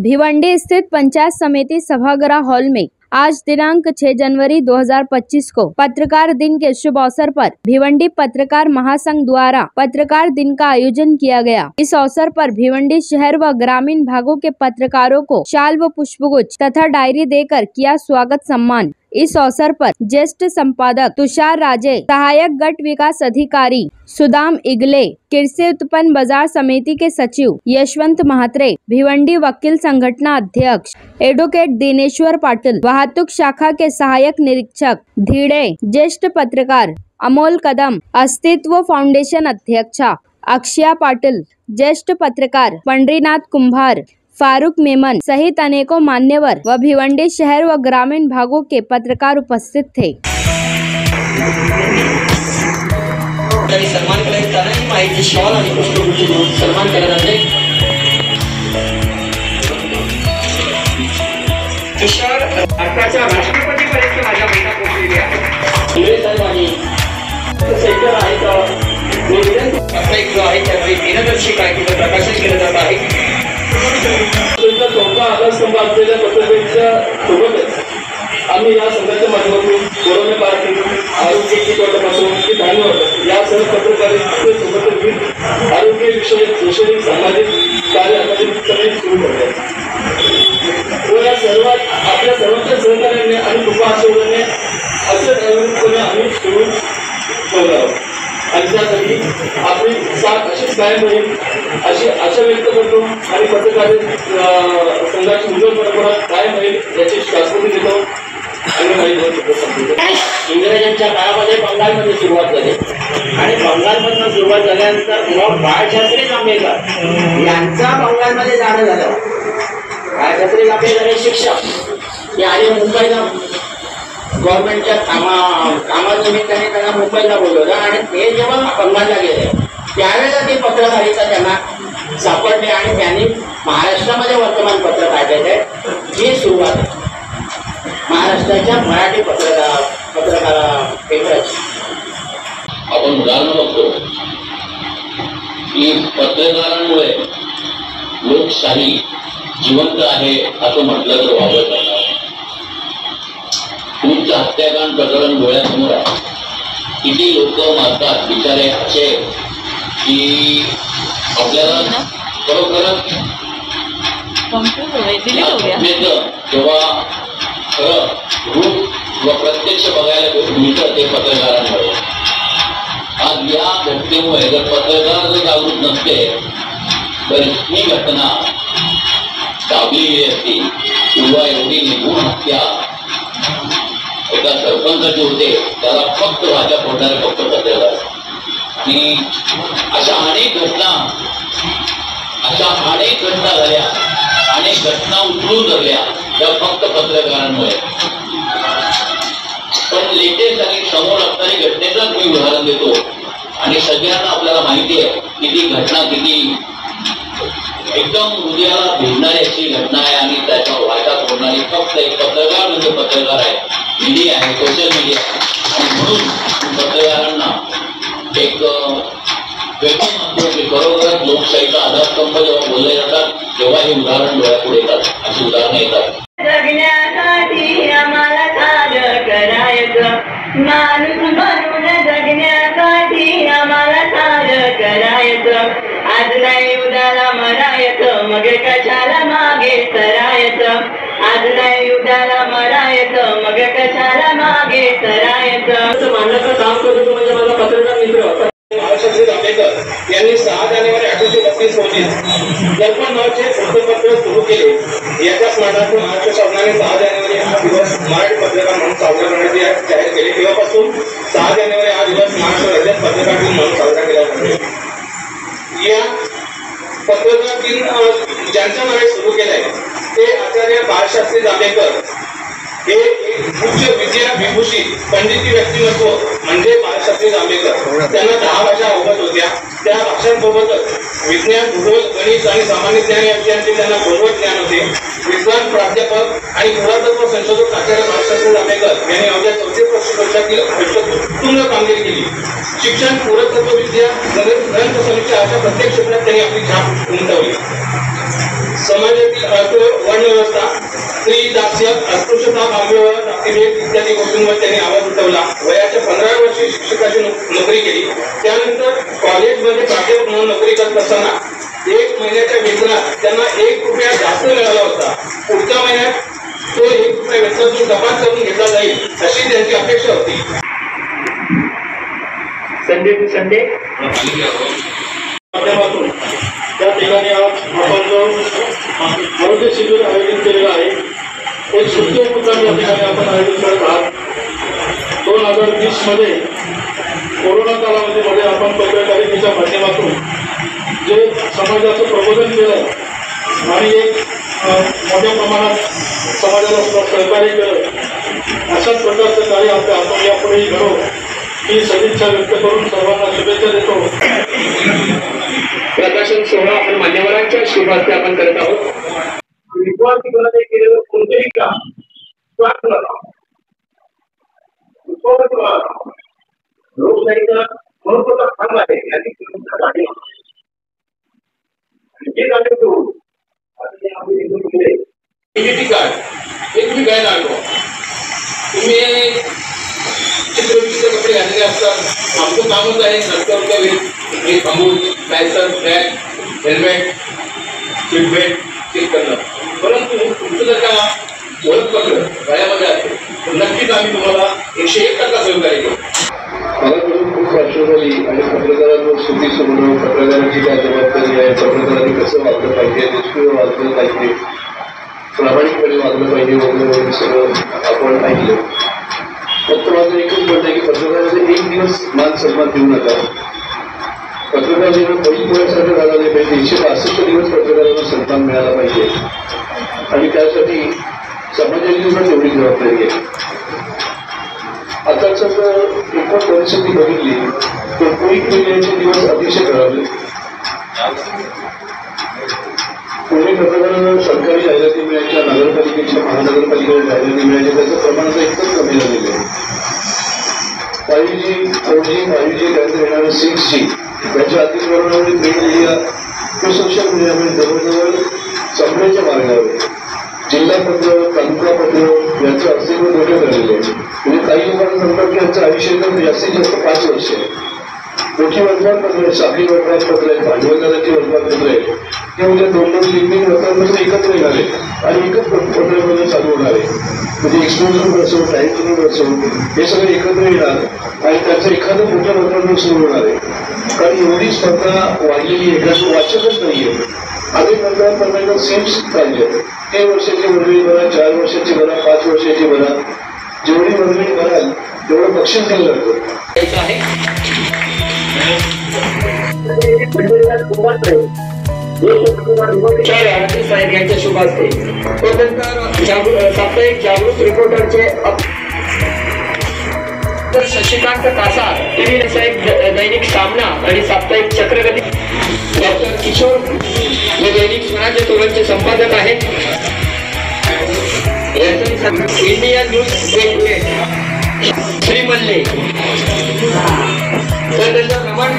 भिवंडी स्थित पंचायत समिति सभागृह हॉल में आज दिनांक 6 जनवरी 2025 को पत्रकार दिन के शुभ अवसर पर भिवंडी पत्रकार महासंघ द्वारा पत्रकार दिन का आयोजन किया गया। इस अवसर पर भिवंडी शहर व ग्रामीण भागों के पत्रकारों को शाल व पुष्पगुच्छ तथा डायरी देकर किया स्वागत सम्मान। इस अवसर पर ज्येष्ठ संपादक तुषार राजे, सहायक गट विकास अधिकारी सुदाम इगले, कृषि उत्पन्न बाजार समिति के सचिव यशवंत महात्रे, भिवंडी वकील संगठना अध्यक्ष एडवोकेट दिनेश्वर पाटिल, वाहतुक शाखा के सहायक निरीक्षक धीड़े, ज्येष्ठ पत्रकार अमोल कदम, अस्तित्व फाउंडेशन अध्यक्षा अक्षया पाटिल, ज्येष्ठ पत्रकार पंडरीनाथ कुंभार, फारूक मेमन सहित अनेकों मान्यवर व भिवंडी शहर व ग्रामीण भागों के पत्रकार उपस्थित थे। सन्मान तुषार भारताच्या राष्ट्रपतीपर्यंत माझ्या महिला पोहोचलेली आहे। सेक्टर आहे का एक जो आहे त्याची दिनदर्शिका आहे तिचं प्रकाशन केलं जात आहे। आधारस्तंभ असलेल्या पत्रकारितेच्या सोबतच आम्ही या संघाच्या माध्यमातून कोरोना काळातील आरोग्य किटपासून ते धान्य यासह पत्रकारितेसोबत विविध आरोग्य विषयक शैक्षणिक सामाजिक कार्य अकादमिकपणे सुरू करतात व या सर्वात आपल्या सर्वांच्या सहकार्याने आणि कृपा आशीर्वादाने असे नियमितपणे आम्ही सुरू ठेवणार आहोत आणि त्यासाठी आपली साथ अशीच कायम राहील अशी आशा व्यक्त करतो आणि पत्रकारिता संघाची उज्ज्वल परंपरा कायम राहील याची शाश्वती देतो आणि इंग्रजांच्या काळामध्ये बंगालमध्ये सुरुवात झाली आणि बंगालमधून सुरुवात झाल्यानंतर मग बाळशास्त्री जांभेकर यांचा बंगालमध्ये जाणं झालं। बाळशास्त्री जांभेकर हे शिक्षक ते आले मुंबईला गव्हर्नमेंटच्या कामानिमित्ताने त्यांना मुंबईला बोलवलं आणि ते जेव्हा बंगालला गेले त्यावेळेला ते पत्रकारिता त्यांना सापडले आणि त्यांनी महाराष्ट्रामध्ये वर्तमानपत्र काढलेले ही सुरुवात आहे महाराष्ट्राच्या मराठी पत्रकार केंद्राची। आपण उदाहरण बघतो की पत्रकारांमुळे लोकशाही जिवंत आहे असं म्हटलं तर वावरत नाही। तुमचं हत्याकांड प्रकरण डोळ्यासमोर आहे, किती लोक मारतात बिचारे असे की आपल्याला खरोखरच जेव्हा खरं रूप व प्रत्यक्ष बघायला मिळतं ते पत्रकारांमुळे। आज या घटनेमुळे जर पत्रकार जर जागृत नसते तर ही घटना दाबलेली असती किंवा एवढी निघून हत्या एका सरपंचाचे होते त्याला फक्त भाज्या फोडणारे फक्त पत्रकार आणि अशा अनेक घटना झाल्या, अनेक घटना उचलून धरल्या त्या फक्त पत्रकारांमुळे। पण लेटेस्ट आणि समोर असणारी घटनेचं मी उदाहरण देतो आणि सगळ्यांना आपल्याला माहिती आहे की ती घटना किती एकदम हृदयाला भिडणारी अशी घटना आहे आणि त्याच्या वाटा फोडणारी फक्त एक पत्रकार म्हणजे पत्रकार आहे, मीडिया आहे, सोशल मीडिया आणि म्हणून पत्रकारांना एक वेगळं म्हणतो की खरोखरच लोकशाहीचा आधारस्तंभ जेव्हा बोलले जातात तेव्हा हे उदाहरण डोळ्यापुढे येतात, अशी उदाहरणं येतात। जगण्यासाठी आम्हाला साजं करायचं, माणूस बनून जगण्यासाठी आम्हाला साजं करायचं, आज नाही उद्याला मरायचं मग कशाला मागे सरायचं, आज नाही उद्याला मरायचं मग कशाला मागे सरायचं। मांडण्याचं काम करतो म्हणजे माझा पत्रकार मित्र महाराष्ट्राचे जांभेकर यांनी 6 जानेवारी 1832 रोजी दर्पण नावाचे वृत्तपत्र सुरू केले। याच्या स्मरणार्थ महाराष्ट्र शासनाने 6 जानेवारी हा दिवस मराठी पत्रकार म्हणून साजरा करण्याचे जाहीर केले। तेव्हापासून 6 जानेवारी हा दिवस महाराष्ट्र राज्यात पत्रकार दिन म्हणून साजरा केला जातो। या पत्रकार दिन ज्यांच्या नावे सुरू केलाय ते आचार्य बाळशास्त्री जांभेकर हे उच्च विद्या विभूषित पंडिती व्यक्तिमत्व म्हणजे बाळशास्त्री जांभेकर। त्यांना 10 भाषा अवगत होत्या, त्या भाषांसोबतच विज्ञान, भूगोल, गणित आणि सामान्य ज्ञान यांचे त्यांना भरवत ज्ञान होते। विद्वान प्राध्यापक आणि पुरातत्व संशोधक आचार्य बाळशास्त्री जांभेकर यांनी अवघ्या 34 वर्षातील उत्तुंग कामगिरी केली। शिक्षण, पुरातत्व विद्या, ग्रंथ समीक्षा अशा प्रत्येक क्षेत्रात त्यांनी आपली छाप उमटवली। समाजातील अर्थ वर्णव्यवस्था स्त्री दास्य अस्पृश्यता बांधव जातीभेद इत्यादी गोष्टींवर त्यांनी आवाज उठवला. वयाच्या 15 वर्षी शिक्षकाची नोकरी केली. त्यानंतर कॉलेजमध्ये प्राध्यापक म्हणून नोकरी करत असताना 1 महिन्याच्या वेतनात त्यांना 1 रुपया जास्त मिळाला होता. पुढच्या महिन्यात तो 1 रुपया वेतनातून कपात करून घेतला जाईल अशी त्यांची अपेक्षा होती. माध्यमातून त्या ठिकाणी आज आपण जो आरोग्य शिबिर आयोजित केलेलं आहे, एक सुखी मुद्दा या ठिकाणी आपण आयोजित करत आहात. 2020 मध्ये कोरोना कालावधीमध्ये आपण पत्रकारितेच्या माध्यमातून जे समाजाचं प्रबोधन केलं आणि एक मोठ्या प्रमाणात समाजाला सहकार्य केलं, अशाच प्रकारचं कार्य आपल्या हातून यापुढेही घडो ही सदिच्छा व्यक्त करून सर्वांना शुभेच्छा देतो. प्रकाशन सोहळा आपण मान्यवरांच्या शुभ हस्ते आपण करत आहोत. विश्वासाने केलेलं कोणतेही काम लोकशाहीचा महत्वाचा भाग आहे. एक मी काय लागलो तुम्ही चित्रपटाचे कपडे घातले असतात. आमचं कामच आहे सरकारच्या थांबून licence bag helmet seat belt check करणं. परंतु तुमचं जर का ओळखपत्र गळ्यामध्ये असेल तर नक्कीच आम्ही तुम्हाला 101% सहकार्य करू. मला करून खूप वर्ष झाली आणि पत्रकारांवर सुधी समोर पत्रकारांची काय जबाबदारी आहे, पत्रकारांनी कसं वागलं पाहिजे, निष्क्रिय वागलं पाहिजे, प्रामाणिकपणे वागलं पाहिजे वगैरे सगळं आपण ऐकलं. फक्त माझं एकच म्हणणं आहे की पत्रकारांना एक दिवस मान सन्मान देऊ नका. पत्रकार जेव्हा बैलपोळ्यासारखं झाला नाही पाहिजे. 162 दिवस पत्रकारांना सन्मान मिळाला पाहिजे आणि त्यासाठी समाजाची सुद्धा तेवढी जबाबदारी आहे. आता समजा एकूण परिस्थिती बघितली तर कोविड महिन्याचे दिवस अतिशय खराबले. पूर्वी पत्रकारांना सरकारी जाहिराती मिळायच्या, नगरपालिकेच्या महानगरपालिकेला जाहिराती मिळायच्या, त्याचं प्रमाण आता एकदम कमी झालेलं आहे. 5G 4G 5G त्यानंतर येणारं 6G याच्या अतिक्रमणामुळे प्रिंट मीडिया किंवा सोशल मीडियामध्ये जवळजवळ संपण्याच्या मार्गावर जिल्हा पत्र तालुका पत्र यांचं अस्तित्व धोक्यात राहिलेलं आहे. म्हणजे काही लोकांना सांगतात की यांचं आयुष्य तर जास्तीत जास्त 5 वर्ष आहे. मोठी वर्तमानपत्र आहेत, साखळी वर्तमानपत्र आहेत, भांडवलदाराची वर्तमानपत्र आहेत, ते म्हणजे 2-2 3-3 वर्तमानपत्र एकत्र येणार आहेत आणि एकच पत्रपत्र चालू होणार आहे. म्हणजे एक्सपोजर असो, टाईम असो, हे सगळे एकत्र येणार आणि त्याचं एखादं मोठं वर्तमान सुरू होणार आहे. कारण एवढी स्पर्धा वाढलेली आहे, त्याचं वाचकच नाही आहे. अनेक वर्तमानपत्रांना सेम्स पाहिजे. 3 वर्षाची वर्गणी भरा, 4 वर्षाची भरा, 5 वर्षाची भरा. जेवढी वर्गणी भराल तेवढं बक्षीस दिलं जातं. यांच्या शुभ असते. त्यानंतर साप्ताहिक जागृत रिपोर्टरचे शशिकांत कासार, टीव्ही दैनिक सामना आणि साप्ताहिक चक्रगती. डॉक्टर किशोर हे दैनिक स्वराज्य तोरणचे संपादक आहेत. Indian news 28 Shri मल्ले. रमण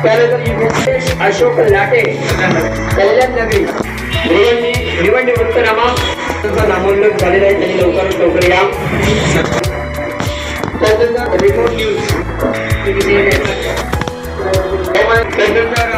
त्यानंतर अशोक लाटे, कल्याण नगरी, भिवंडी वृत्तनामा नामोल्लेख झालेला आहे. त्यांनी लवकरात लवकर या. त्यानंतर रिमोट न्यूज, त्यानंतर